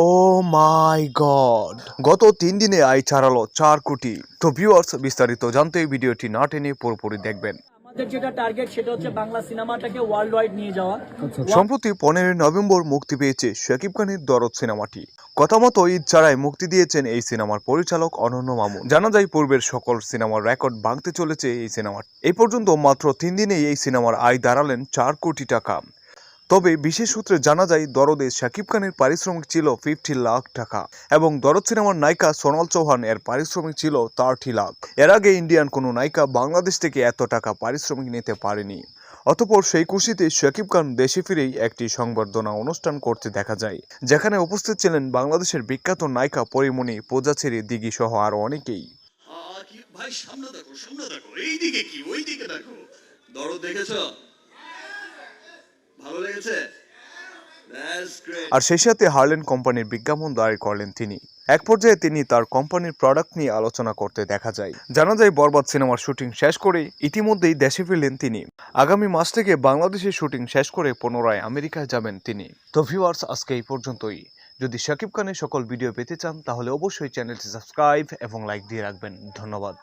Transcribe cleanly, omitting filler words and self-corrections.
ও মাই god, গত 3 দিনে আয় ছাড়ালো 4 কোটি। তো ভিউয়ার্স, বিস্তারিত জানতে এই ভিডিওটি না টেনে পুরোপুরি দেখবেন। আমাদের যেটা টার্গেট সেটা হচ্ছে বাংলা সিনেমাটাকে ওয়ার্ল্ড ওয়াইড নিয়ে যাওয়া। সম্প্রতি 15 নভেম্বর মুক্তি পেয়েছে শাকিব খানের দরদ সিনেমাটি। কথা মতো ঈদ ছাড়াই মুক্তি দিয়েছেন এই সিনেমার পরিচালক অনন্য মামুন। জানা যায় পূর্বের সকল সিনেমার রেকর্ড ভাঙতে চলেছে এই সিনেমার। এই পর্যন্ত মাত্র 3 দিনেই এই সিনেমার আয় দাঁড়ালেন 4 কোটি টাকা। তবে বিশেষ সূত্রে জানা যায় দরদে শাকিব খানের পারিশ্রমিক ছিল 50 লাখ টাকা এবং দরদ সিনেমার নায়িকা সোনাল চৌহান এর পারিশ্রমিক ছিল 30 লাখ। এর আগে ইন্ডিয়ান কোনো নায়িকা বাংলাদেশ থেকে এত টাকা পারিশ্রমিক নিতে পারেনি। অতঃপর সেই খুশিতে শাকিব খান দেশে ফিরেই একটি সংবর্ধনা অনুষ্ঠান করতে দেখা যায়, যেখানে উপস্থিত ছিলেন বাংলাদেশের বিখ্যাত নায়িকা পরিমণি, পূজাচেরি, দিঘি সহ আরো অনেকেই। ভাই সামনে দেখো, সামনে দেখো, এইদিকে কি ওইদিকে দেখো। দরদ দেখেছো? ভালো লেগেছে? আর সেই সাথে হার্লেন কোম্পানির বিজ্ঞাপন দায়ের করলেন তিনি। এক পর্যায়ে তিনি তার কোম্পানির প্রোডাক্ট নিয়ে আলোচনা করতে দেখা যায়। জানা যায় বরবাদ সিনেমার শুটিং শেষ করে ইতিমধ্যেই দেশে ফিরলেন তিনি। আগামী মাস থেকে বাংলাদেশের শুটিং শেষ করে পুনরায় আমেরিকায় যাবেন তিনি। তো ভিউয়ার্স, আজকে এই পর্যন্তই। যদি শাকিব খানের সকল ভিডিও পেতে চান তাহলে অবশ্যই চ্যানেলটি সাবস্ক্রাইব এবং লাইক দিয়ে রাখবেন। ধন্যবাদ।